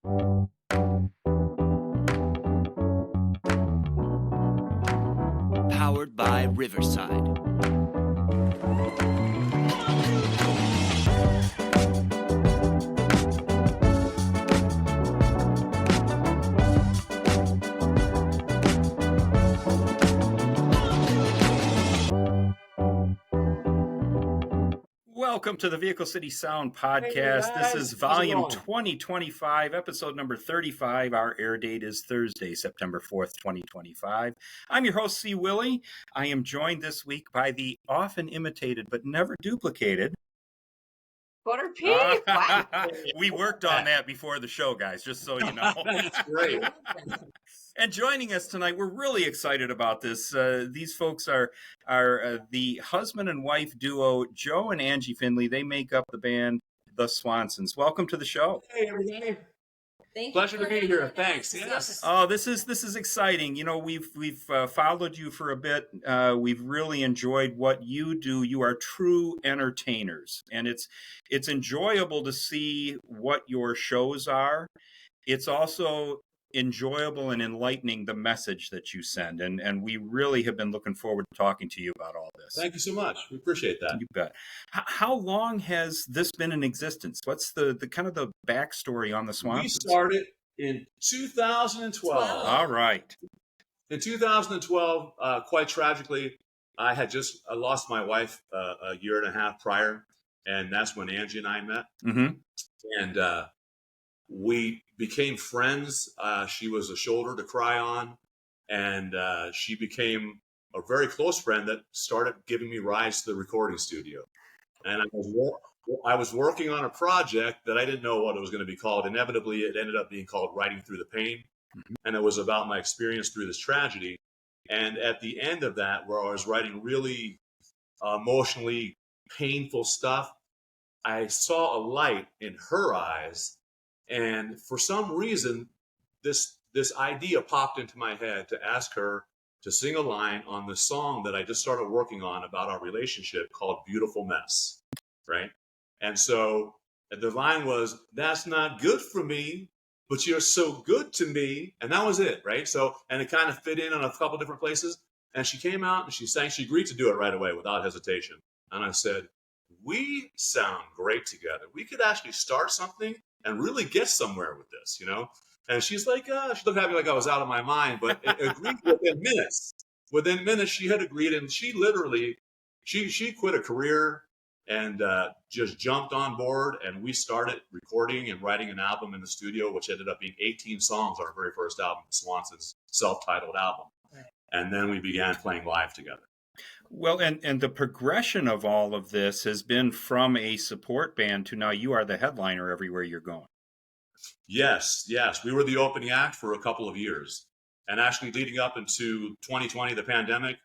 Powered by Riverside. Welcome to the Vehicle City Sound Podcast. Hey, this is volume 2025, episode number 35. Our air date is Thursday, September 4th, 2025. I'm your host, C. Willie. I am joined this week by the often imitated but never duplicated Butter Pea. Wow. We worked on that before the show, guys, just so you know. That's great. And joining us tonight, we're really excited about this. These folks are the husband and wife duo, Joe and Angie Finley. They make up the band, the Swansons. Welcome to the show. Hey, everybody. Thank you. Pleasure to be here. Thanks. Yes. Oh, this is exciting. You know, we've followed you for a bit. We've really enjoyed what you do. You are true entertainers, and it's enjoyable to see what your shows are. It's also enjoyable and enlightening, the message that you send, and we really have been looking forward to talking to you about all this. Thank you so much. We appreciate that. You bet. How long has this been in existence? What's the kind of the backstory on the Swansons? We started in 2012. All right. In 2012, quite tragically, I had just lost my wife a year and a half prior, and that's when Angie and I met. Mm-hmm. And we became friends. She was a shoulder to cry on, and she became a very close friend that started giving me rides to the recording studio. And I was working on a project that I didn't know what it was going to be called. Inevitably, it ended up being called Writing Through the Pain, and it was about my experience through this tragedy. And at the end of that, where I was writing really emotionally painful stuff, I saw a light in her eyes. And for some reason, this idea popped into my head to ask her to sing a line on the song that I just started working on about our relationship called Beautiful Mess, right? And so the line was, "That's not good for me, but you're so good to me." And that was it, right? So, and it kind of fit in on a couple different places. And she came out and she sang, she agreed to do it right away without hesitation. And I said, "We sound great together. We could actually start something and really get somewhere with this, you know?" And she's like, she looked at me like I was out of my mind, but it agreed within minutes. Within minutes, she had agreed, and she literally, she quit a career and just jumped on board, and we started recording and writing an album in the studio, which ended up being 18 songs, our very first album, Swansons' self-titled album. Right. And then we began playing live together. Well, and the progression of all of this has been from a support band to now you are the headliner everywhere you're going. Yes. We were the opening act for a couple of years. And actually leading up into 2020, the pandemic,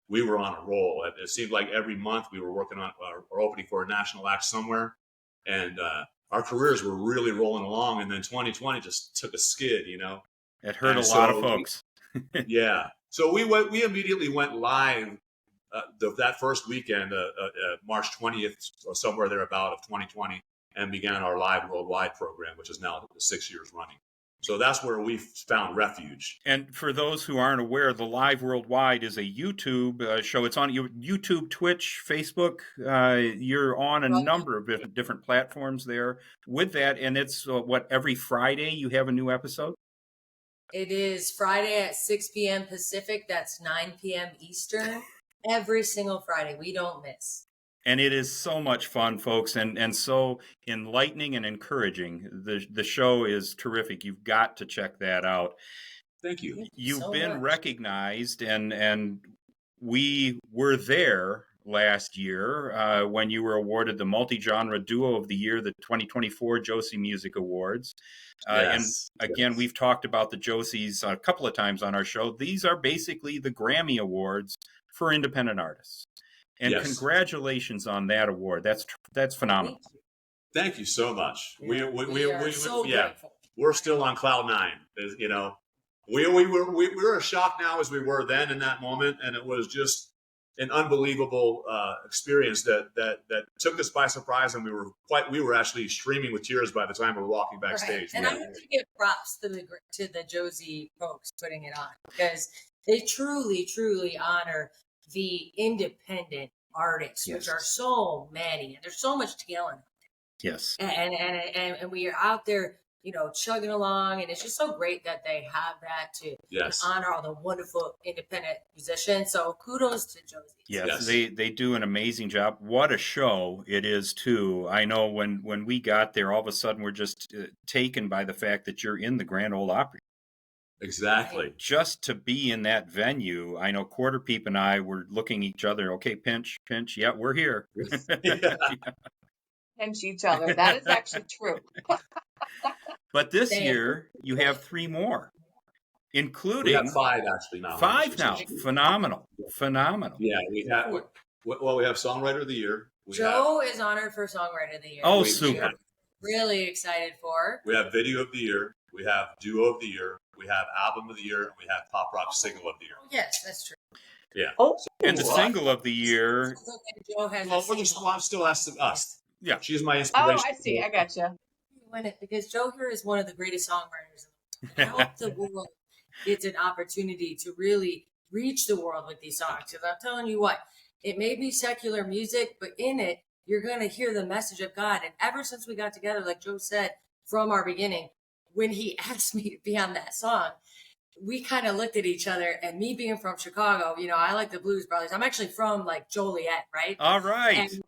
we were on a roll. It seemed like every month we were working on or opening for a national act somewhere. And our careers were really rolling along. And then 2020 just took a skid, you know. It hurt a lot of folks. Yeah. So we immediately went live that first weekend, March 20th or somewhere thereabout of 2020, and began our Live Worldwide program, which is now 6 years running. So that's where we found refuge. And for those who aren't aware, the Live Worldwide is a YouTube show. It's on YouTube, Twitch, Facebook. You're on a number of different platforms there with that. And it's every Friday you have a new episode? It is Friday at 6 p.m. Pacific. That's 9 p.m. Eastern. Every single Friday. We don't miss. And it is so much fun, folks, and so enlightening and encouraging. The show is terrific. You've got to check that out. Thank you. You've been recognized, and we were there last year when you were awarded the Multi-Genre Duo of the Year, the 2024 Josie Music Awards. Yes, and again, we've talked about the Josies a couple of times on our show. These are basically the Grammy Awards for independent artists. And congratulations on that award. That's phenomenal. Thank you so much. We are so grateful. We're still on cloud nine. You know, we're as shocked now as we were then in that moment, and it was just an unbelievable experience that took us by surprise, and we were actually streaming with tears by the time we were walking backstage. And I have to give props to the Josie folks putting it on, because they truly honor the independent artists, which are so many, and there's so much talent. Yes. And we are out there, chugging along, and it's just so great that they have that to honor all the wonderful independent musicians. So kudos to Josie. Yes. They do an amazing job. What a show it is too. I know when we got there, all of a sudden we're just taken by the fact that you're in the Grand Ole Opry. Exactly. Just to be in that venue, I know Quarter Peep and I were looking at each other. Okay, pinch. Yeah, we're here. Pinch each other. That is actually true. But this year you have 3 more, including we have 5 actually now. 5 now. Phenomenal. Yeah, we have. Well, we have Songwriter of the Year. Joe is honored for Songwriter of the Year. Oh, super! Really excited for. We have Video of the Year. We have Duo of the Year. We have Album of the Year, and we have Pop Rock Single of the Year. Yes, that's true. Yeah. Oh, and the Single of the Year. Joe has still asking us. Yeah, she's my inspiration. Oh, I see. I gotcha. Win it because Joe here is one of the greatest songwriters. Help the world get an opportunity to really reach the world with these songs. Because I'm telling you what, it may be secular music, but in it, you're going to hear the message of God. And ever since we got together, like Joe said, from our beginning, when he asked me to be on that song, we kind of looked at each other, and me being from Chicago, I like the Blues Brothers. I'm actually from like Joliet, right? All right. And,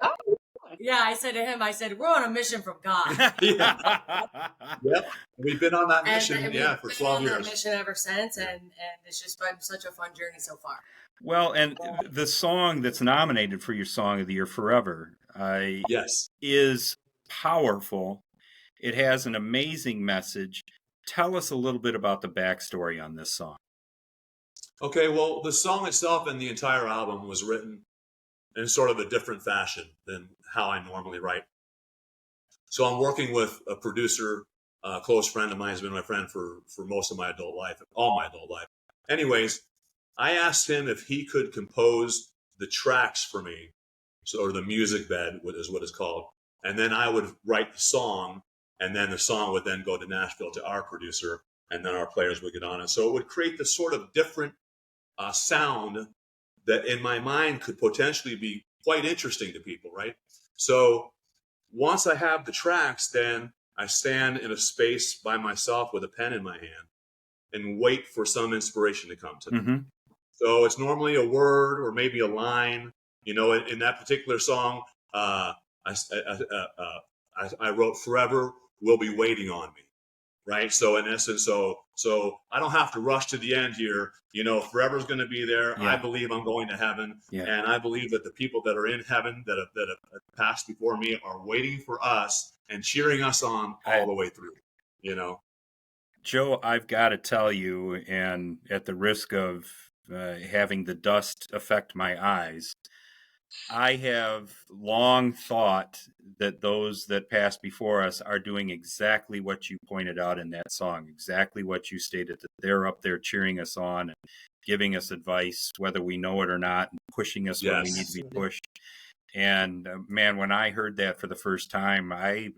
yeah, I said to him, we're on a mission from God. Yep. We've been on that mission, for 12 years. That mission ever since, and it's just been such a fun journey so far. Well, and the song that's nominated for your Song of the Year, Forever, is powerful. It has an amazing message. Tell us a little bit about the backstory on this song. Okay, well, the song itself and the entire album was written in sort of a different fashion than how I normally write. So I'm working with a producer, a close friend of mine, has been my friend for most of my adult life, all my adult life. Anyways, I asked him if he could compose the tracks for me, or the music bed is what it's called. And then I would write the song, and then the song would then go to Nashville to our producer, and then our players would get on it. So it would create this sort of different sound that in my mind could potentially be quite interesting to people, right? So once I have the tracks, then I stand in a space by myself with a pen in my hand and wait for some inspiration to come to me. Mm-hmm. So it's normally a word or maybe a line. In that particular song, I wrote "Forever will be waiting on me," right? So in essence, so I don't have to rush to the end here. Forever's going to be there. Yeah. I believe I'm going to heaven, and I believe that the people that are in heaven that have passed before me are waiting for us and cheering us on all the way through. Joe, I've got to tell you, and at the risk of having the dust affect my eyes, I have long thought that those that passed before us are doing exactly what you pointed out in that song, exactly what you stated, that they're up there cheering us on and giving us advice, whether we know it or not, and pushing us when we need to be pushed. And man, when I heard that for the first time, I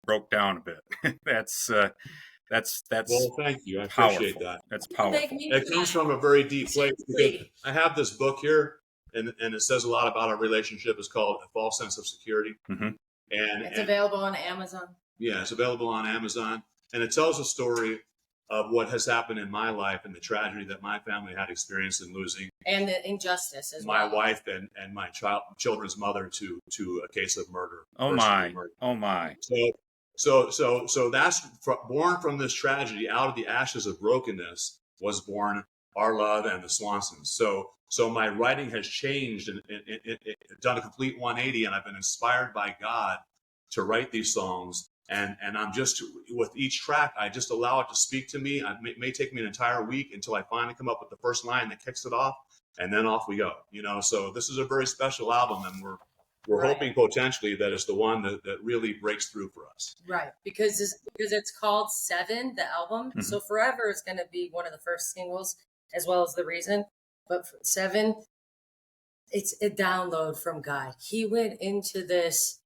broke down a bit. That's well, thank you. I powerful. Appreciate that. That's powerful. It comes from a very deep place. Because I have this book here, and it says a lot about our relationship. It's called A False Sense of Security. Mm-hmm. And it's available on Amazon. Yeah, it's available on Amazon. And it tells a story of what has happened in my life and the tragedy that my family had experienced in losing. And the injustice as my well. wife and my children's mother to a case of murder. Oh my. Oh my. So that's born from this tragedy. Out of the ashes of brokenness was born our love and the Swansons. So my writing has changed and done a complete 180, and I've been inspired by God to write these songs. And I'm just, with each track, I just allow it to speak to me. It may take me an entire week until I finally come up with the first line that kicks it off, and then off we go. So this is a very special album, and we're hoping potentially that it's the one that really breaks through for us. Right, because it's called Seven, the album. Mm-hmm. So Forever is going to be one of the first singles, as well as The Reason. But Seven, it's a download from God. He went into this.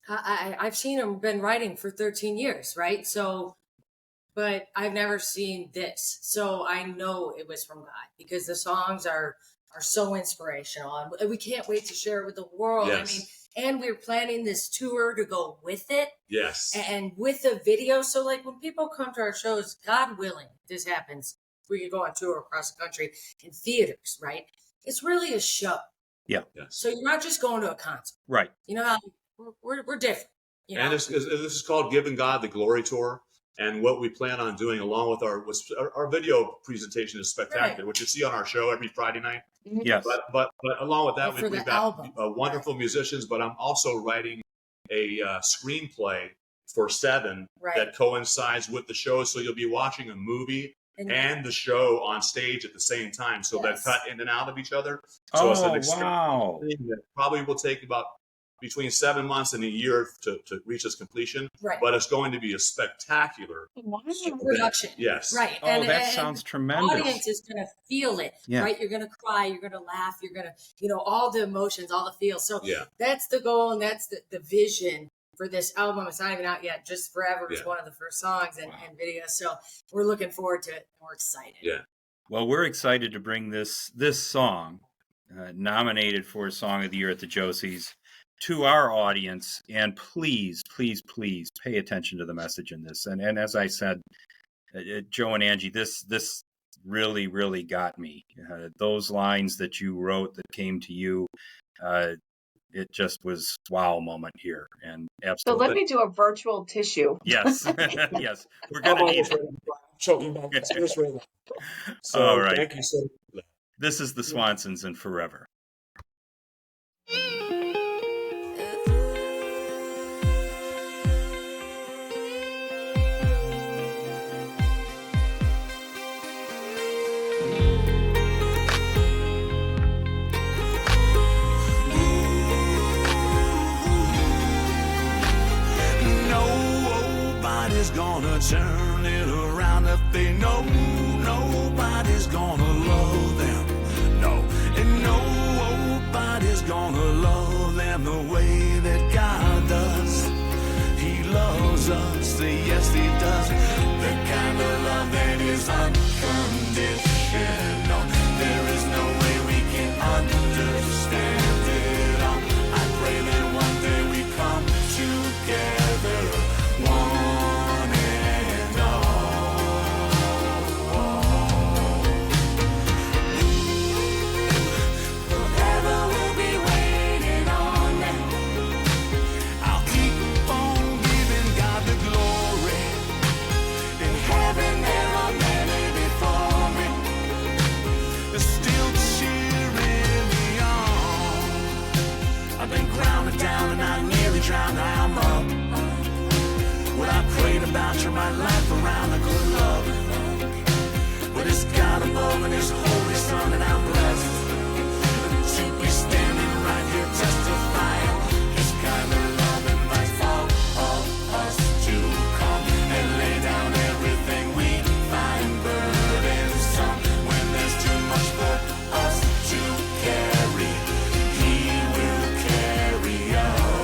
I've seen him been writing for 13 years, right? So, but I've never seen this. So I know it was from God because the songs are so inspirational, and we can't wait to share it with the world. Yes. I mean, and we're planning this tour to go with it. Yes. And with the video. So like when people come to our shows, God willing, this happens, we could go on tour across the country in theaters, right? It's really a show. Yeah. Yes. So you're not just going to a concert. Right. You know how we're different. You know? And this is called Giving God the Glory Tour. And what we plan on doing along with our video presentation is spectacular, which you see on our show every Friday night. Yes. But along with that, for we've the got album. wonderful musicians, but I'm also writing a screenplay for 7 that coincides with the show. So you'll be watching a movie and the show on stage at the same time. So they're cut in and out of each other. So it's an wow. thing that probably will take about between 7 months and a year to reach its completion. Right. But it's going to be a spectacular production. Yes. Right. Oh, that sounds tremendous. The audience is going to feel it, right? You're going to cry, you're going to laugh, you're going to, all the emotions, all the feels. So that's the goal, and that's the vision for this album. It's not even out yet. Just Forever is one of the first songs and videos. So we're looking forward to it. We're excited. Yeah. Well, we're excited to bring this song, nominated for Song of the Year at the Josies, to our audience. And please, please, please pay attention to the message in this. And as I said, Joe and Angie, this really, really got me. Those lines that you wrote that came to you, it just was wow moment here. And absolutely. So let me do a virtual tissue. Yes. Yes. We're going to need it. Choking back the tears right now. So all right. thank you so much. This is the Swansons and Forever. Nobody's gonna turn it around if they know nobody's gonna love them. No, and nobody's gonna love them the way that God does. He loves us, yes he does. The kind of love that is unconditional. There is no way we can understand it all. I pray that one day we come together, one and all. Forever we'll be waiting on them. I'll keep on giving God the glory. In heaven there are many before me, they're still cheering me on. I've been grounded down and I nearly drowned, now I'm up. What I prayed about, you're my life around a good love. But it's God above and his holy son, and I'm blessed to be standing right here testifying. His kind of love invites all of us to come and lay down everything we find burdensome. When there's too much for us to carry, he will carry us.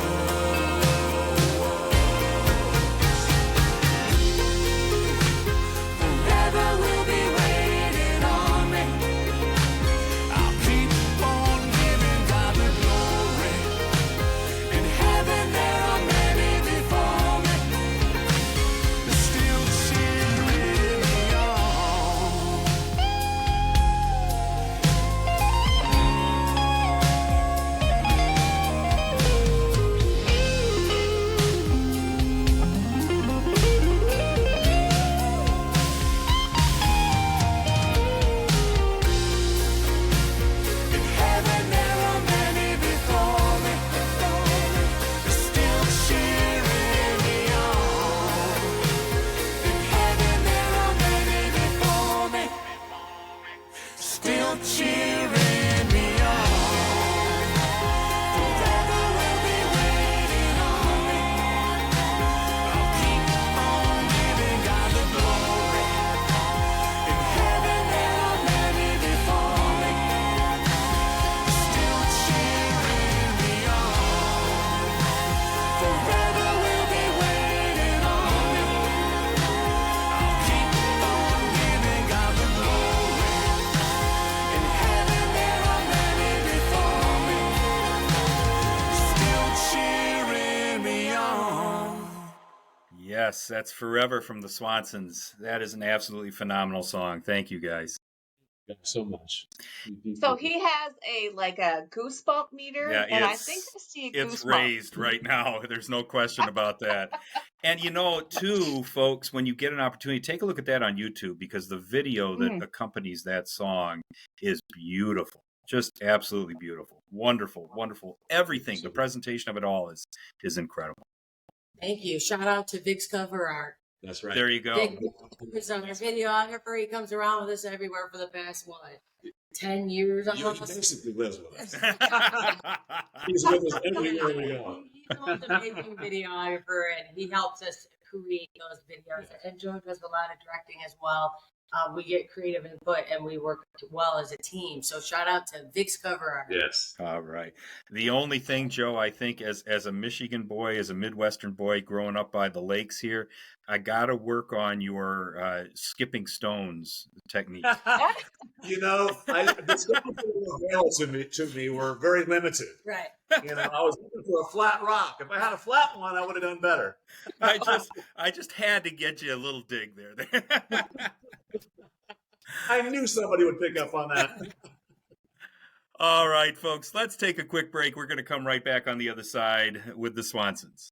Forever we'll be waiting on me. I'll Yes, that's Forever from the Swansons. That is an absolutely phenomenal song. Thank you, guys. Thank you so much. So he has a goosebump meter, Yeah, and I think I see a it's goosebump. raised right now. There's no question about that. And too, folks, when you get an opportunity, take a look at that on YouTube, because the video that accompanies that song is beautiful. Just absolutely beautiful. Wonderful, wonderful. Everything, the presentation of it all is incredible. Thank you. Shout out to Vic's cover art. That's right. There you go. Vic is our videographer. He comes around with us everywhere for the past, 10 years He almost? basically lives with us. He's with us everywhere we go. He's the most amazing videographer, and he helps us create those videos. And Joe does a lot of directing as well. We get creative input, and we work well as a team. So shout out to Vic's cover art. Yes. All right. The only thing, Joe, I think as a Michigan boy, as a Midwestern boy growing up by the lakes here, I got to work on your skipping stones technique. The stones that were available to me were very limited. Right. I was looking for a flat rock. If I had a flat one, I would have done better. I just had to get you a little dig there. I knew somebody would pick up on that. All right, folks, let's take a quick break. We're going to come right back on the other side with the Swansons.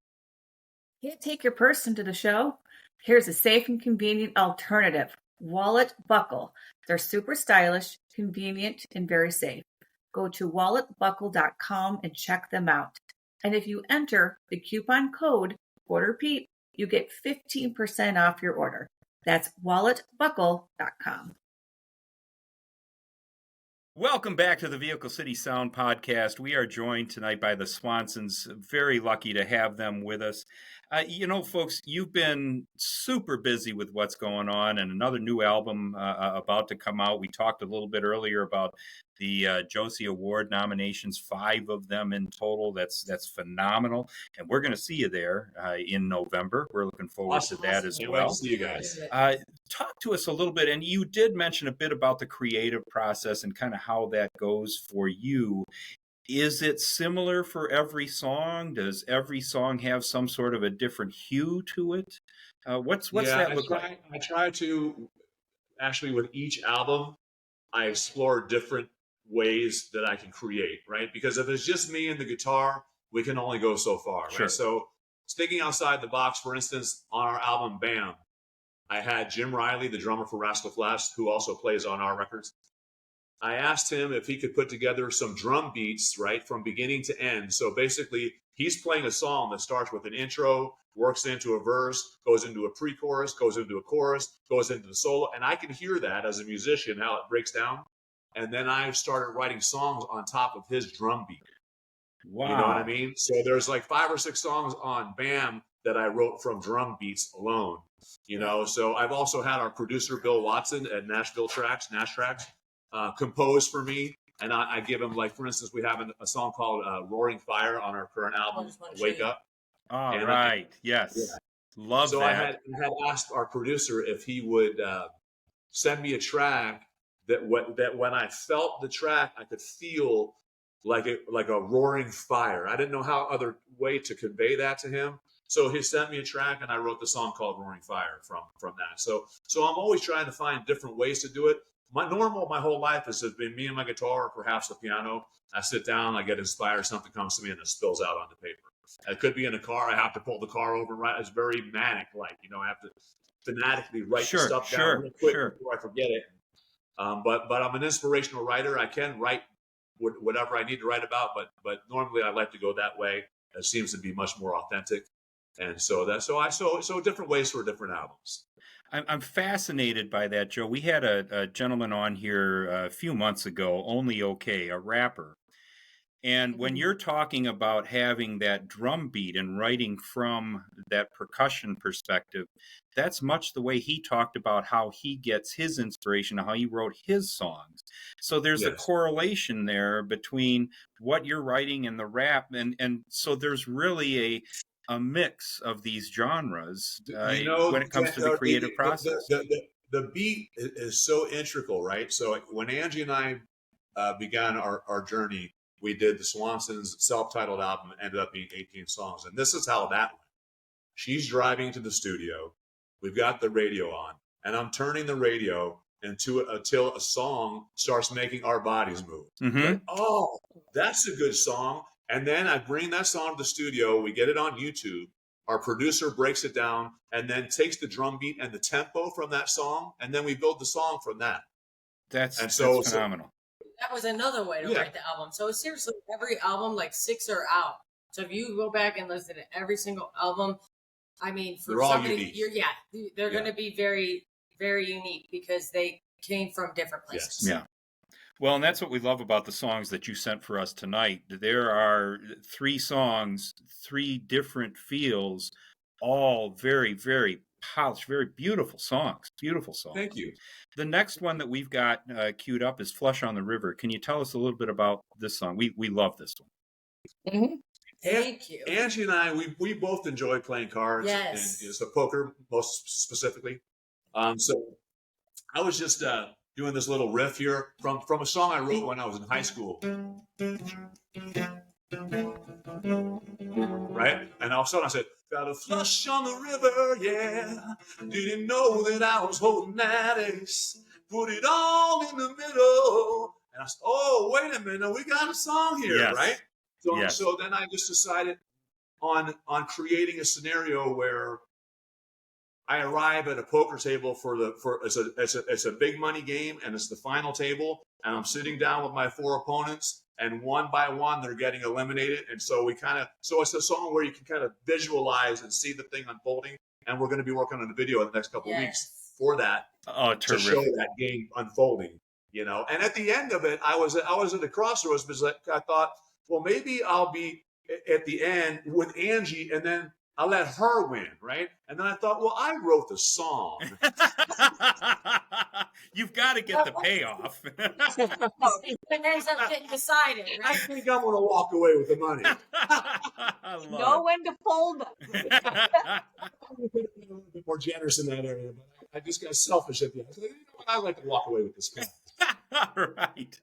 Can't take your purse into the show? Here's a safe and convenient alternative. Wallet Buckle. They're super stylish, convenient, and very safe. Go to walletbuckle.com and check them out. And if you enter the coupon code ORDERPEEP, you get 15% off your order. That's walletbuckle.com. Welcome back to the Vehicle City Sound Podcast. We are joined tonight by the Swansons. Very lucky to have them with us. Folks, you've been super busy with what's going on, and another new album about to come out. We talked a little bit earlier about the Josie Award nominations, 5 of them in total. That's phenomenal, and we're going to see you there in November. We're looking forward to that as well. See you guys. Talk to us a little bit, and you did mention a bit about the creative process and kind of how that goes for you. Is it similar for every song? Does every song have some sort of a different hue to it? What's that look like? I try to, actually, with each album, I explore different ways that I can create, right? Because if it's just me and the guitar, we can only go so far, Sure. right? So thinking outside the box, for instance, on our album Bam, I had Jim Riley, the drummer for Rascal Flatts, who also plays on our records. I asked him if he could put together some drum beats, right, from beginning to end. So basically, he's playing a song that starts with an intro, works into a verse, goes into a pre-chorus, goes into a chorus, goes into the solo. And I can hear that as a musician, how it breaks down. And then I started writing songs on top of his drum beat. Wow. You know what I mean? So there's like 5 or 6 songs on Bam that I wrote from drum beats alone. So I've also had our producer, Bill Watson at Nash Tracks, compose for me. And I give him, like, for instance, we have a song called Roaring Fire on our current album, Wake Up. All right. Yes. Yeah. Love so that. I had asked our producer if he would send me a track that when I felt the track, I could feel like a roaring fire. I didn't know how other way to convey that to him. So he sent me a track, and I wrote the song called Roaring Fire from that. So I'm always trying to find different ways to do it. My whole life has been me and my guitar, or perhaps the piano. I sit down, I get inspired, something comes to me, and it spills out onto paper. It could be in a car. I have to pull the car over. Right, it's very manic-like. I have to fanatically write the stuff down real quick before I forget it. But I'm an inspirational writer. I can write whatever I need to write about, but normally I like to go that way. It seems to be much more authentic, and so different ways for different albums. I'm fascinated by that, Joe. We had a gentleman on here a few months ago, Only Okay, a rapper. And when you're talking about having that drum beat and writing from that percussion perspective, that's much the way he talked about how he gets his inspiration, how he wrote his songs. So there's a correlation there between what you're writing and the rap. And so there's really a mix of these genres when it comes to the creative process. The beat is so integral, right? So when Angie and I began our journey, we did the Swansons self-titled album, ended up being 18 songs. And this is how that went. She's driving to the studio. We've got the radio on, and I'm turning the radio until a song starts making our bodies move. Mm-hmm. Oh, that's a good song. And then I bring that song to the studio. We get it on YouTube. Our producer breaks it down and then takes the drum beat and the tempo from that song, and then we build the song from that. That's So phenomenal. That was another way to write the album. So seriously, every album, like 6 are out. So if you go back and listen to every single album, I mean, for They're all somebody, unique. they're going to be very, very unique because they came from different places. Yeah. Well, and that's what we love about the songs that you sent for us tonight. There are 3 songs, 3 different feels, all very, very polished, very beautiful songs. Beautiful songs. Thank you. The next one that we've got queued up is Flush on the River. Can you tell us a little bit about this song? We love this one. Mm-hmm. Thank you. Angie and I, we both enjoy playing cards. Yes. And the poker, most specifically. So I was just doing this little riff here from a song I wrote when I was in high school. Right? And all of a sudden I said, got a flush on the river, yeah. Didn't know that I was holding that ace. Put it all in the middle. And I said, oh, wait a minute, we got a song here, Yes. right? So then I just decided on creating a scenario where I arrive at a poker table it's a big money game, and it's the final table, and I'm sitting down with my 4 opponents, and one by one they're getting eliminated, and so it's a song where you can kind of visualize and see the thing unfolding, and we're going to be working on a video in the next couple of weeks for that to show that game unfolding, you know. And at the end of it, I was at a crossroads because I thought, well, maybe I'll be at the end with Angie, and then I'll let her win, right? And then I thought, well, I wrote the song. You've got to get the payoff. It ends up getting decided, I right? think I'm going to walk away with the money. I love Know when to fold them. I'm a bit more generous in that area, but I just got selfish at the end. I said, you know what? I like to walk away with this prize. All right.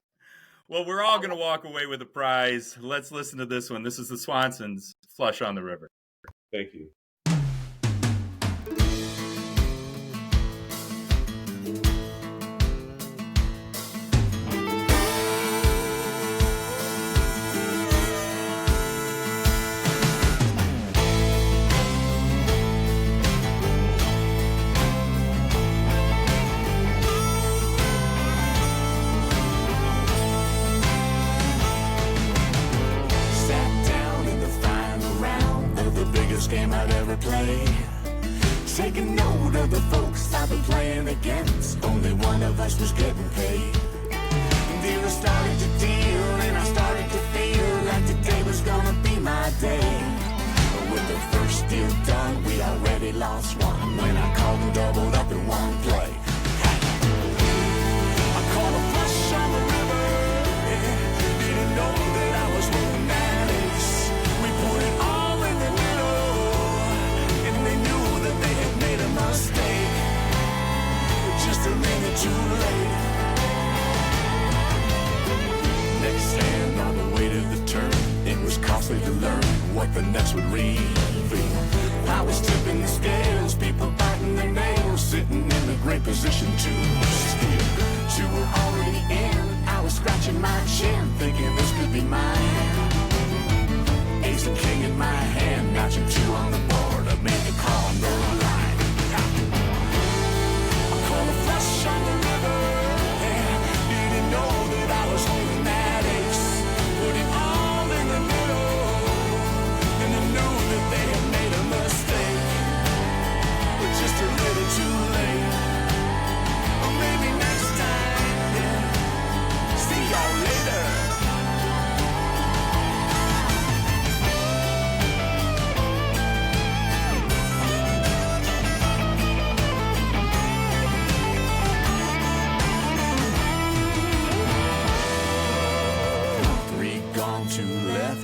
Well, we're all going to walk away with a prize. Let's listen to this one. This is the Swansons, Flush on the River. Thank you. Game I'd ever play. Taking note of the folks I've been playing against. Only one of us was getting paid. Dealers started to deal, and I started to feel like today was gonna be my day. With the first deal done, we already lost one. When I called and doubled up in one play. I called a flush on the river. Yeah. Didn't know that I was holding that ace. We put it all in the middle. Mistake, just a minute too late. Next hand on the way to the turn, it was costly to learn what the next would reveal. I was tipping the scales, people biting their nails, sitting in a great position to steal. 2 were already in, I was scratching my chin, thinking this could be mine. Ace and king in my hand, notching 2 on the board. I made the call, no line. Flush on the river, yeah. Didn't know that I was holding that ace. Put it all in the middle, and I knew that they had made a mistake, but just a little too late. Or maybe next time, yeah. See y'all later.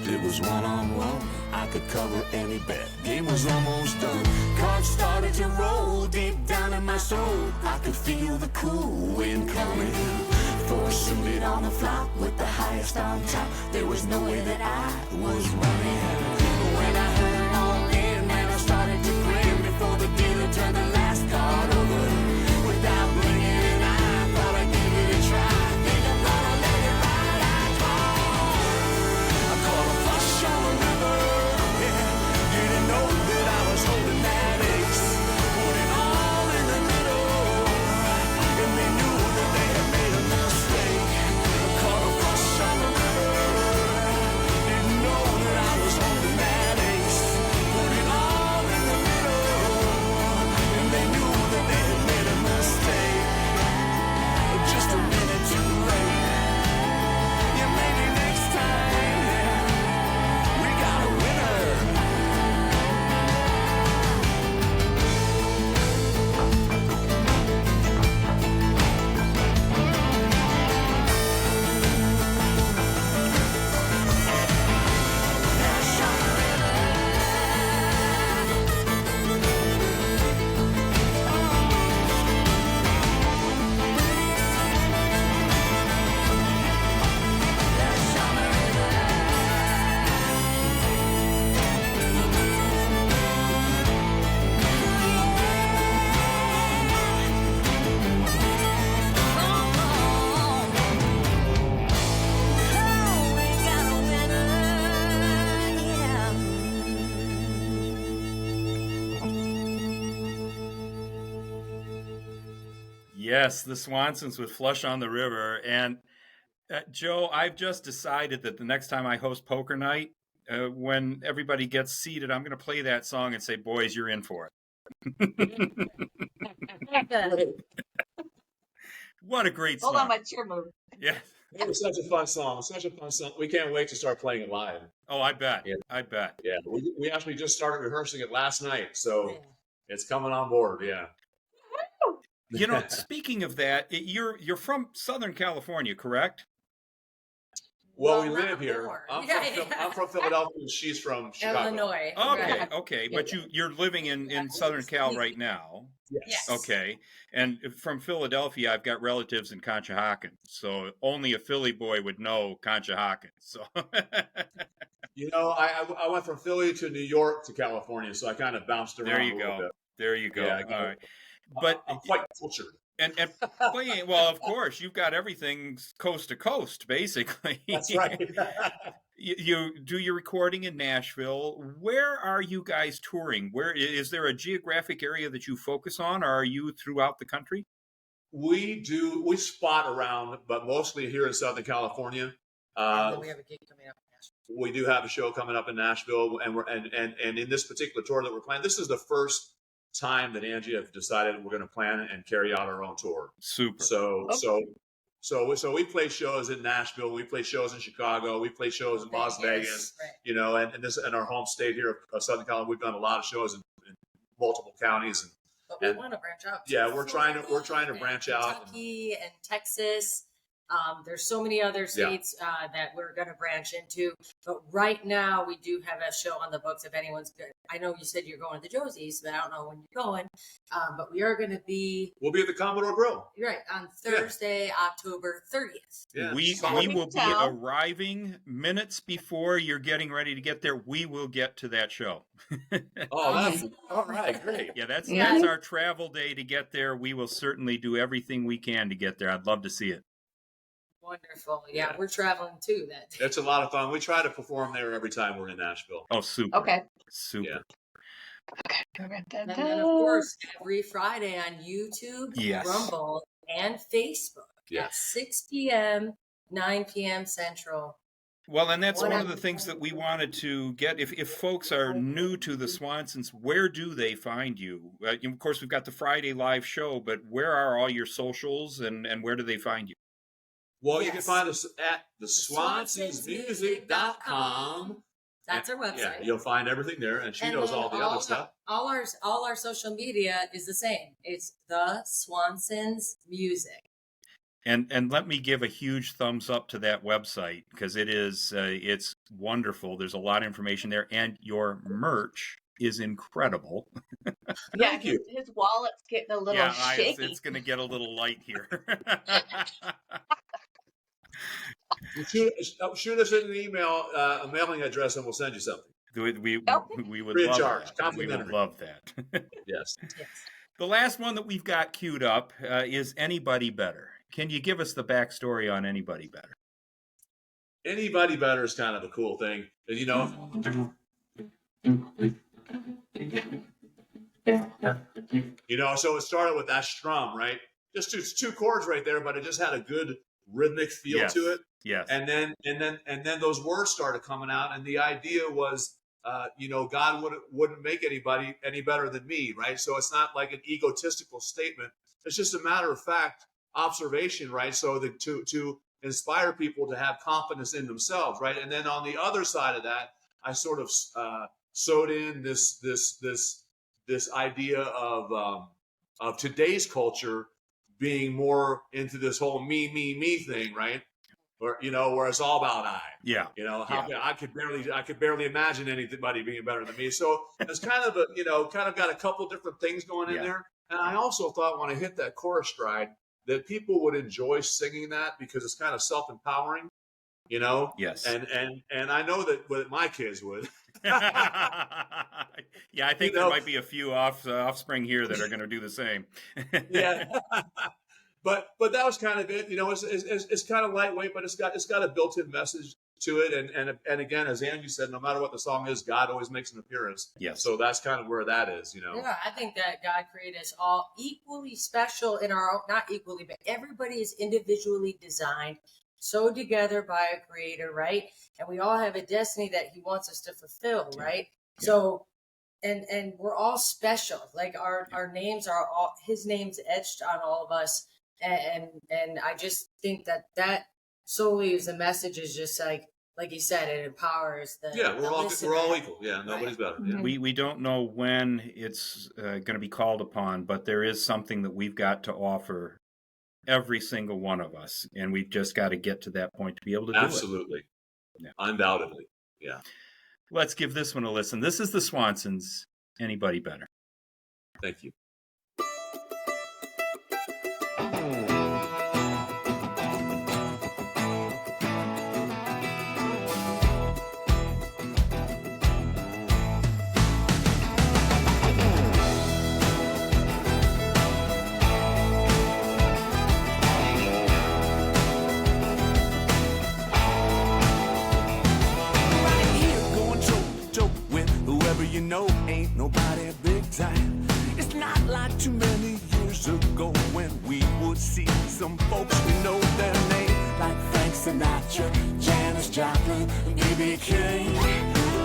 It was one-on-one, I could cover any bet. Game was almost done, cards started to roll. Deep down in my soul, I could feel the cool wind coming. 4 suited on the flop with the highest on top. There was no way that I was running. When I heard all in, man, I started to Yes, the Swansons with Flush on the River. And Joe, I've just decided that the next time I host poker night, when everybody gets seated, I'm going to play that song and say, boys, you're in for it. What a great song. Hold on, my chair moved. Yeah. It was such a fun song. Such a fun song. We can't wait to start playing it live. Oh, I bet. Yeah. I bet. Yeah, we actually just started rehearsing it last night, so Yeah. it's coming on board. Yeah. You know, speaking of that, you're from Southern California, correct? Well, we Well, live not here. more. I'm Yeah. from Philadelphia, and she's from Chicago. Illinois. Okay, Right. okay. Yeah. But you're living in Southern Cal right now. Yes. Okay. And from Philadelphia, I've got relatives in Conshohocken. So only a Philly boy would know Conshohocken. So You know, I went from Philly to New York to California, so I kind of bounced around there a you little go. bit. There you go. Yeah, All right. But I'm quite cultured. and playing, well, of course, you've got everything coast to coast, basically. That's right. You do your recording in Nashville. Where are you guys touring? Where is there a geographic area that you focus on, or are you throughout the country? We spot around, but mostly here in Southern California. And then we have a gig coming up. We do have a show coming up in Nashville, and and in this particular tour that we're playing, this is the first time that Angie have decided we're going to plan and carry out our own tour. Super. So we play shows in Nashville, we play shows in Chicago, we play shows in Las Vegas, Right. you know, and this in our home state here of Southern California, we've done a lot of shows in multiple counties, But we and- want to branch out. yeah, we're trying to Florida branch and out. Kentucky and Texas. There's so many other states that we're going to branch into. But right now, we do have a show on the books. If anyone's good, I know you said you're going to Josie's, but I don't know when you're going. But we are going to be We'll be at the Commodore Grill. right on Thursday, October 30th. Yeah. We will be arriving minutes before you're getting ready to get there. We will get to that show. Oh, that's all right, great. Yeah, that's Yeah. our travel day to get there. We will certainly do everything we can to get there. I'd love to see it. Wonderful. Yeah, we're traveling too that day. It's a lot of fun. We try to perform there every time we're in Nashville. Oh, super. Okay. Super. Yeah. And then, of course, every Friday on YouTube, Yes. Rumble, and Facebook Yeah. at 6 p.m., 9 p.m. Central. Well, and that's one of the Whatever. things that we wanted to get. If folks are new to the Swansons, where do they find you? Of course, we've got the Friday live show, but where are all your socials and where do they find you? Well, you can Yes. find us at the swansonsmusic.com. That's our website. Yeah, you'll find everything there, and she And knows then all the other stuff. All our social media is the same. It's the Swansons Music. And let me give a huge thumbs up to that website because it's wonderful. There's a lot of information there, and your merch is incredible. Yeah, Thank you. his wallet's getting a little shaky. It's going to get a little light here. Shoot us an email, a mailing address, and we'll send you something. we would Free of love charge, that. We would complimentary. love that. Yes. Yes. The last one that we've got queued up is Anybody Better. Can you give us the backstory on Anybody Better? Anybody better is kind of a cool thing. And, you know, so it started with that strum, right? Just two chords right there, but it just had a good rhythmic feel Yes. to it. Yes. And then those words started coming out, and the idea was, God wouldn't make anybody any better than me, right? So it's not like an egotistical statement. It's just a matter of fact observation, right? So that to inspire people to have confidence in themselves, right? And then on the other side of that, I sort of sewed in this idea of today's culture being more into this whole me thing, right? Or where it's all about I. Yeah. I could barely imagine anybody being better than me. So it's kind of got a couple different things going in there. And I also thought when I hit that chorus stride that people would enjoy singing that because it's kind of self-empowering, Yes. And I know that my kids would. Yeah, I think there might be a few offspring here that are going to do the same. Yeah. But that was kind of it. It's kind of lightweight, but it's got a built-in message to it. And again, as Angie said, no matter what the song is, God always makes an appearance. Yes. So that's kind of where that is, Yeah, I think that God created us all equally special in our own, not equally, but everybody is individually designed, sewed together by a creator, right? And we all have a destiny that he wants us to fulfill, right? Yeah. So, and we're all special. Like our names are all, his name's etched on all of us. And I just think that solely is the message is just like you said, it empowers the we're all listener. equal. Yeah, nobody's better. Yeah. We don't know when it's going to be called upon, but there is something that we've got to offer every single one of us, and we've just got to get to that point to be able to do it. Absolutely. Yeah. Undoubtedly. Yeah. Let's give this one a listen. This is the Swansons. Anybody better? Thank you. Right here, going toe to toe with whoever you know. Ain't nobody big time. It's not like too many years ago when we would see some folks we know their name, like Frank Sinatra, Janis Joplin, B.B. King.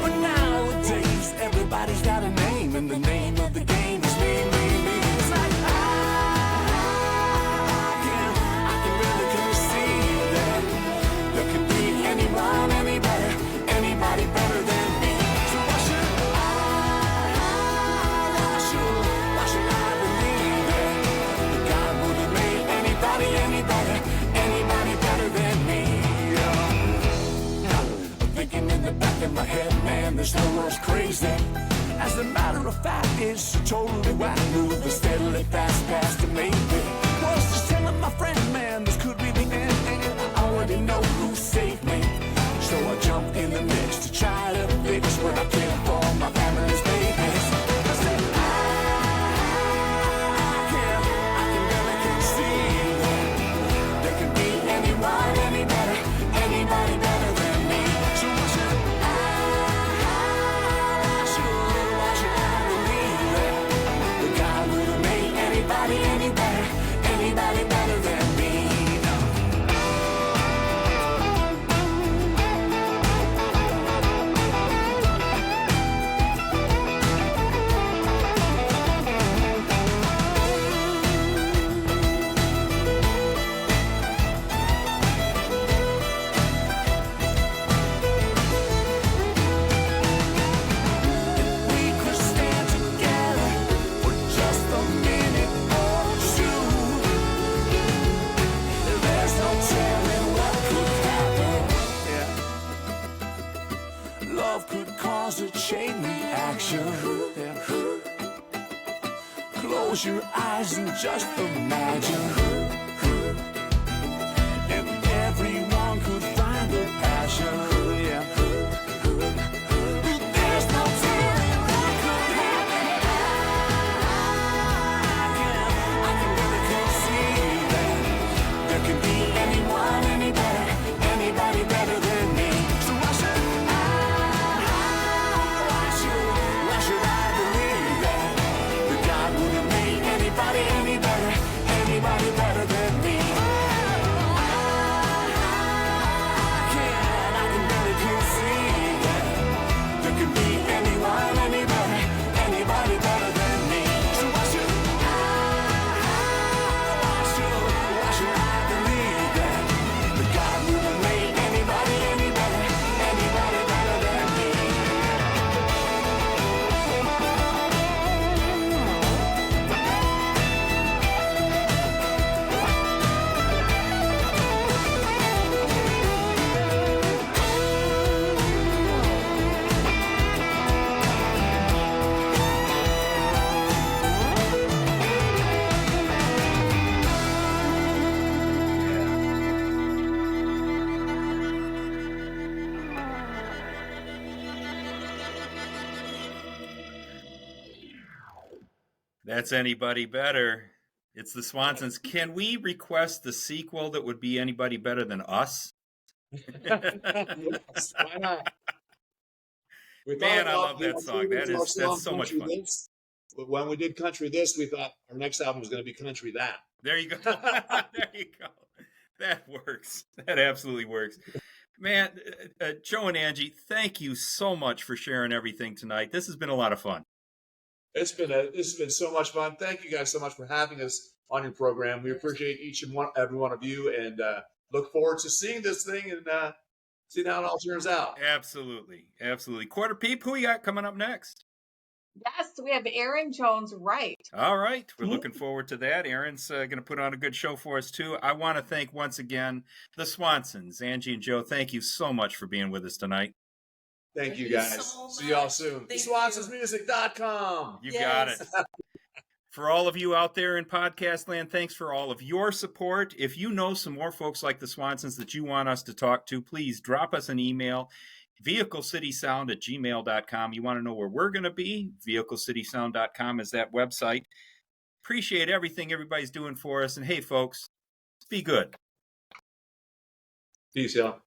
But nowadays, everybody's got a name, and the name of the game is me, me, me. It's like I can really conceive that there could be anyone, anybody better than me. So why should I believe that God would have made anybody better than me? I'm thinking in the back of my head, man, this whole world's crazy. As a matter of fact, it's so totally whack, moving steadily fast past a maybe. Was just telling my friend, man, this could be the end, and I already know who saved me. So I jump in the mix to try to fix what I can for my family's babies. I said, I can really conceive that there can be anyone, anybody better than me. So why should I believe that God would have made anybody better than me? We could stand together for just a minute or two. There's no telling what could happen. Love could cause a chain reaction. Close your eyes and just imagine. And everyone could find a passion. There's no telling what could happen. I can really conceive that there can be anyone, anybody better than me. So why should I believe that God would have made anybody better than me? I can really conceive that there can be anyone, anybody better than me. So why should I believe that God would have made anybody better than me? That's Anybody Better. It's the Swansons. Can we request the sequel that would be Anybody Better Than Us? Yes, why not? We Man, I thought love about that song. That's so much fun. This. But when we did Country This, we thought our next album was going to be Country That. There you go. There you go. That works. That absolutely works. Man, Joe and Angie, thank you so much for sharing everything tonight. This has been a lot of fun. This has been so much fun. Thank you guys so much for having us on your program. We appreciate each and every one of you, and look forward to seeing this thing and seeing how it all turns out. Absolutely. Absolutely. Quarter Peep, who you got coming up next? Yes, we have Aaron Jones Wright. All right. We're looking forward to that. Aaron's going to put on a good show for us, too. I want to thank once again the Swansons. Angie and Joe, thank you so much for being with us tonight. Thank you you guys. so See y'all much. soon. Thank SwansonsMusic.com. You got it. Yes. For all of you out there in podcast land, thanks for all of your support. If you know some more folks like the Swansons that you want us to talk to, please drop us an email, vehiclecitysound@gmail.com. You want to know where we're going to be? vehiclecitysound.com is that website. Appreciate everything everybody's doing for us. And hey, folks, be good. Peace, y'all.